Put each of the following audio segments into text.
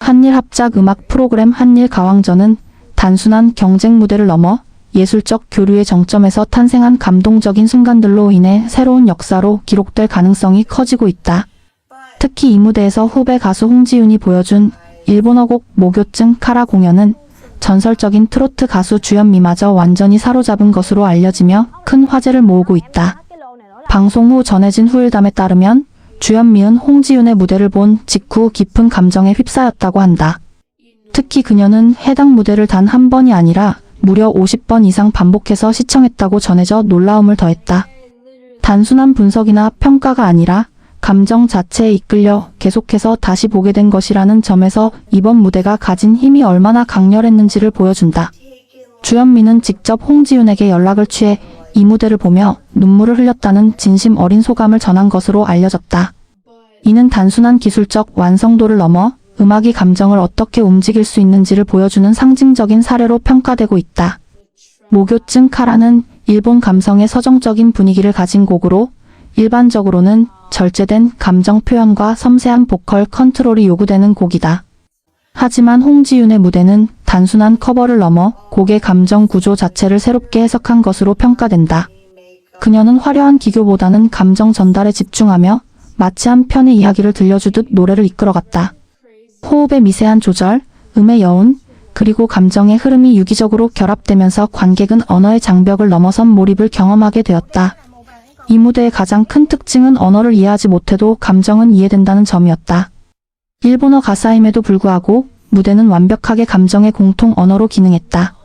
한일합작 음악 프로그램 한일가왕전은 단순한 경쟁 무대를 넘어 예술적 교류의 정점에서 탄생한 감동적인 순간들로 인해 새로운 역사로 기록될 가능성이 커지고 있다. 특히 이 무대에서 후배 가수 홍지윤이 보여준 일본어곡 모교증 카라 공연은 전설적인 트로트 가수 주현미마저 완전히 사로잡은 것으로 알려지며 큰 화제를 모으고 있다. 방송 후 전해진 후일담에 따르면 주현미은 홍지윤의 무대를 본 직후 깊은 감정에 휩싸였다고 한다. 특히 그녀는 해당 무대를 단 한 번이 아니라 무려 50번 이상 반복해서 시청했다고 전해져 놀라움을 더했다. 단순한 분석이나 평가가 아니라 감정 자체에 이끌려 계속해서 다시 보게 된 것이라는 점에서 이번 무대가 가진 힘이 얼마나 강렬했는지를 보여준다. 주현미는 직접 홍지윤에게 연락을 취해 이 무대를 보며 눈물을 흘렸다는 진심 어린 소감을 전한 것으로 알려졌다. 이는 단순한 기술적 완성도를 넘어 음악이 감정을 어떻게 움직일 수 있는지를 보여주는 상징적인 사례로 평가되고 있다. 모교증 카라는 일본 감성의 서정적인 분위기를 가진 곡으로 일반적으로는 절제된 감정 표현과 섬세한 보컬 컨트롤이 요구되는 곡이다. 하지만 홍지윤의 무대는 단순한 커버를 넘어 곡의 감정 구조 자체를 새롭게 해석한 것으로 평가된다. 그녀는 화려한 기교보다는 감정 전달에 집중하며 마치 한 편의 이야기를 들려주듯 노래를 이끌어갔다. 호흡의 미세한 조절, 음의 여운, 그리고 감정의 흐름이 유기적으로 결합되면서 관객은 언어의 장벽을 넘어선 몰입을 경험하게 되었다. 이 무대의 가장 큰 특징은 언어를 이해하지 못해도 감정은 이해된다는 점이었다. 일본어 가사임에도 불구하고 무대는 완벽하게 감정의 공통 언어로 기능했다.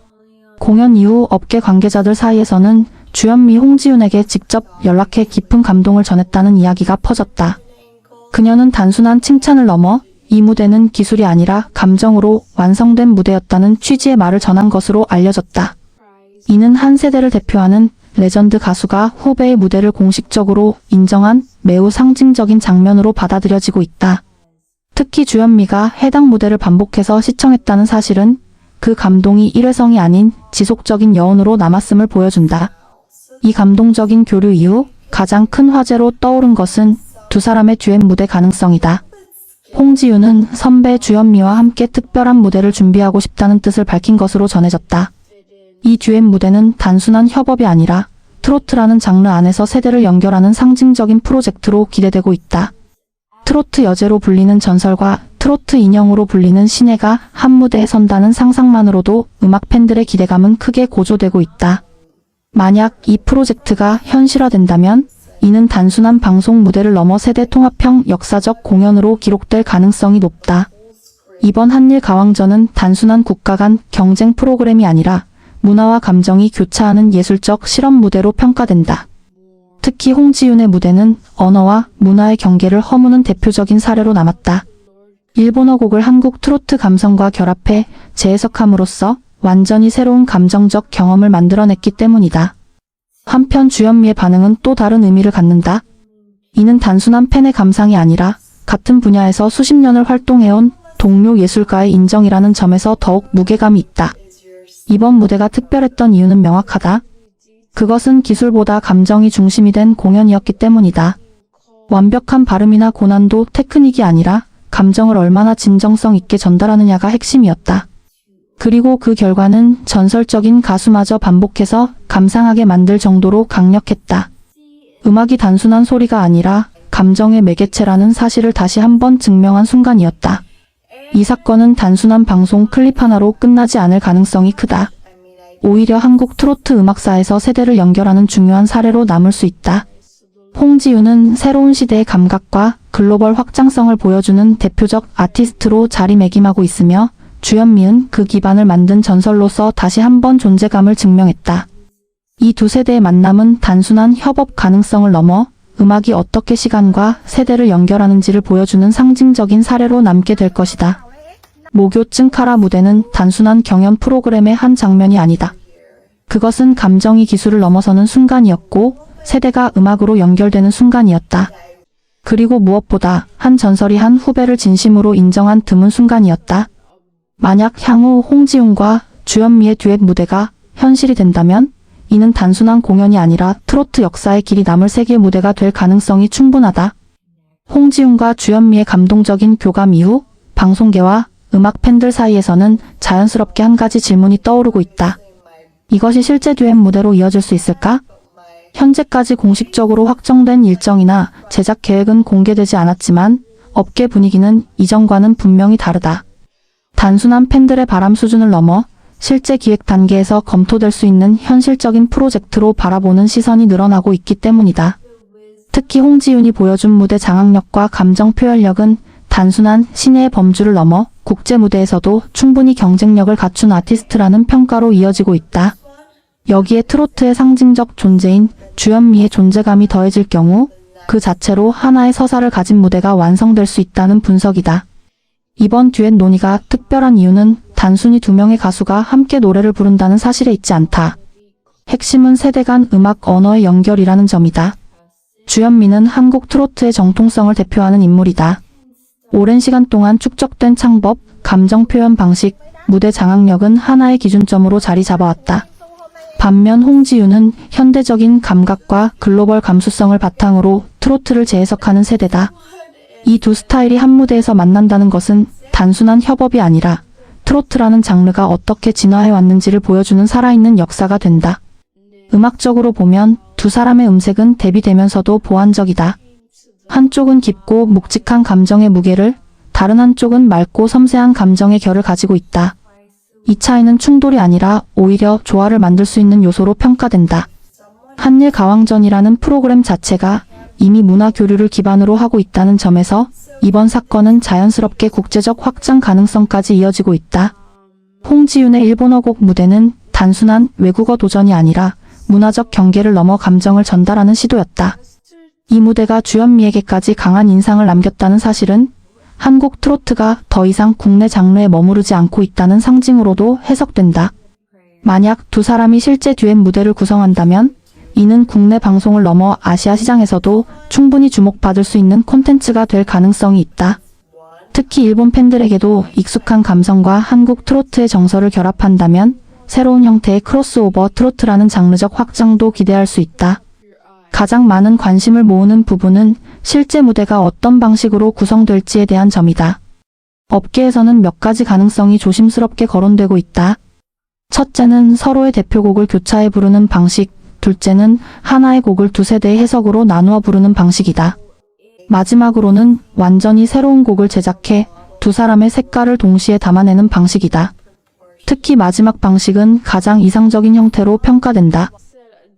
공연 이후 업계 관계자들 사이에서는 주현미 홍지윤에게 직접 연락해 깊은 감동을 전했다는 이야기가 퍼졌다. 그녀는 단순한 칭찬을 넘어 이 무대는 기술이 아니라 감정으로 완성된 무대였다는 취지의 말을 전한 것으로 알려졌다. 이는 한 세대를 대표하는 레전드 가수가 후배의 무대를 공식적으로 인정한 매우 상징적인 장면으로 받아들여지고 있다. 특히 주현미가 해당 무대를 반복해서 시청했다는 사실은 그 감동이 일회성이 아닌 지속적인 여운으로 남았음을 보여준다. 이 감동적인 교류 이후 가장 큰 화제로 떠오른 것은 두 사람의 듀엣 무대 가능성이다. 홍지윤은 선배 주현미와 함께 특별한 무대를 준비하고 싶다는 뜻을 밝힌 것으로 전해졌다. 이 듀엣 무대는 단순한 협업이 아니라 트로트라는 장르 안에서 세대를 연결하는 상징적인 프로젝트로 기대되고 있다. 트로트 여제로 불리는 전설과 트로트 인형으로 불리는 신예가 한 무대에 선다는 상상만으로도 음악 팬들의 기대감은 크게 고조되고 있다. 만약 이 프로젝트가 현실화된다면 이는 단순한 방송 무대를 넘어 세대 통합형 역사적 공연으로 기록될 가능성이 높다. 이번 한일가왕전은 단순한 국가 간 경쟁 프로그램이 아니라 문화와 감정이 교차하는 예술적 실험 무대로 평가된다. 특히 홍지윤의 무대는 언어와 문화의 경계를 허무는 대표적인 사례로 남았다. 일본어 곡을 한국 트로트 감성과 결합해 재해석함으로써 완전히 새로운 감정적 경험을 만들어냈기 때문이다. 한편 주현미의 반응은 또 다른 의미를 갖는다. 이는 단순한 팬의 감상이 아니라 같은 분야에서 수십 년을 활동해온 동료 예술가의 인정이라는 점에서 더욱 무게감이 있다. 이번 무대가 특별했던 이유는 명확하다. 그것은 기술보다 감정이 중심이 된 공연이었기 때문이다. 완벽한 발음이나 고난도 테크닉이 아니라 감정을 얼마나 진정성 있게 전달하느냐가 핵심이었다. 그리고 그 결과는 전설적인 가수마저 반복해서 감상하게 만들 정도로 강력했다. 음악이 단순한 소리가 아니라 감정의 매개체라는 사실을 다시 한번 증명한 순간이었다. 이 사건은 단순한 방송 클립 하나로 끝나지 않을 가능성이 크다. 오히려 한국 트로트 음악사에서 세대를 연결하는 중요한 사례로 남을 수 있다. 홍지윤은 새로운 시대의 감각과 글로벌 확장성을 보여주는 대표적 아티스트로 자리매김하고 있으며 주현미은 그 기반을 만든 전설로서 다시 한번 존재감을 증명했다. 이 두 세대의 만남은 단순한 협업 가능성을 넘어 음악이 어떻게 시간과 세대를 연결하는지를 보여주는 상징적인 사례로 남게 될 것이다. 모교증 카라 무대는 단순한 경연 프로그램의 한 장면이 아니다. 그것은 감정이 기술을 넘어서는 순간이었고 세대가 음악으로 연결되는 순간이었다. 그리고 무엇보다 한 전설이 한 후배를 진심으로 인정한 드문 순간이었다. 만약 향후 홍지윤과 주현미의 듀엣 무대가 현실이 된다면 이는 단순한 공연이 아니라 트로트 역사의 길이 남을 세계 무대가 될 가능성이 충분하다. 홍지윤과 주현미의 감동적인 교감 이후 방송계와 음악 팬들 사이에서는 자연스럽게 한 가지 질문이 떠오르고 있다. 이것이 실제 듀엣 무대로 이어질 수 있을까? 현재까지 공식적으로 확정된 일정이나 제작 계획은 공개되지 않았지만 업계 분위기는 이전과는 분명히 다르다. 단순한 팬들의 바람 수준을 넘어 실제 기획 단계에서 검토될 수 있는 현실적인 프로젝트로 바라보는 시선이 늘어나고 있기 때문이다. 특히 홍지윤이 보여준 무대 장악력과 감정 표현력은 단순한 신예의 범주를 넘어 국제 무대에서도 충분히 경쟁력을 갖춘 아티스트라는 평가로 이어지고 있다. 여기에 트로트의 상징적 존재인 주현미의 존재감이 더해질 경우 그 자체로 하나의 서사를 가진 무대가 완성될 수 있다는 분석이다. 이번 듀엣 논의가 특별한 이유는 단순히 두 명의 가수가 함께 노래를 부른다는 사실에 있지 않다. 핵심은 세대 간 음악 언어의 연결이라는 점이다. 주현미는 한국 트로트의 정통성을 대표하는 인물이다. 오랜 시간 동안 축적된 창법, 감정 표현 방식, 무대 장악력은 하나의 기준점으로 자리 잡아왔다. 반면 홍지윤은 현대적인 감각과 글로벌 감수성을 바탕으로 트로트를 재해석하는 세대다. 이 두 스타일이 한 무대에서 만난다는 것은 단순한 협업이 아니라 트로트라는 장르가 어떻게 진화해왔는지를 보여주는 살아있는 역사가 된다. 음악적으로 보면 두 사람의 음색은 대비되면서도 보완적이다. 한쪽은 깊고 묵직한 감정의 무게를, 다른 한쪽은 맑고 섬세한 감정의 결을 가지고 있다. 이 차이는 충돌이 아니라 오히려 조화를 만들 수 있는 요소로 평가된다. 한일 가왕전이라는 프로그램 자체가 이미 문화 교류를 기반으로 하고 있다는 점에서 이번 사건은 자연스럽게 국제적 확장 가능성까지 이어지고 있다. 홍지윤의 일본어곡 무대는 단순한 외국어 도전이 아니라 문화적 경계를 넘어 감정을 전달하는 시도였다. 이 무대가 주현미에게까지 강한 인상을 남겼다는 사실은 한국 트로트가 더 이상 국내 장르에 머무르지 않고 있다는 상징으로도 해석된다. 만약 두 사람이 실제 듀엣 무대를 구성한다면 이는 국내 방송을 넘어 아시아 시장에서도 충분히 주목받을 수 있는 콘텐츠가 될 가능성이 있다. 특히 일본 팬들에게도 익숙한 감성과 한국 트로트의 정서를 결합한다면 새로운 형태의 크로스오버 트로트라는 장르적 확장도 기대할 수 있다. 가장 많은 관심을 모으는 부분은 실제 무대가 어떤 방식으로 구성될지에 대한 점이다. 업계에서는 몇 가지 가능성이 조심스럽게 거론되고 있다. 첫째는 서로의 대표곡을 교차해 부르는 방식, 둘째는 하나의 곡을 두세 대의 해석으로 나누어 부르는 방식이다. 마지막으로는 완전히 새로운 곡을 제작해 두 사람의 색깔을 동시에 담아내는 방식이다. 특히 마지막 방식은 가장 이상적인 형태로 평가된다.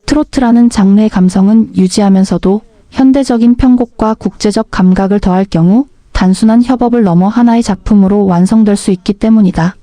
트로트라는 장르의 감성은 유지하면서도 현대적인 편곡과 국제적 감각을 더할 경우 단순한 협업을 넘어 하나의 작품으로 완성될 수 있기 때문이다.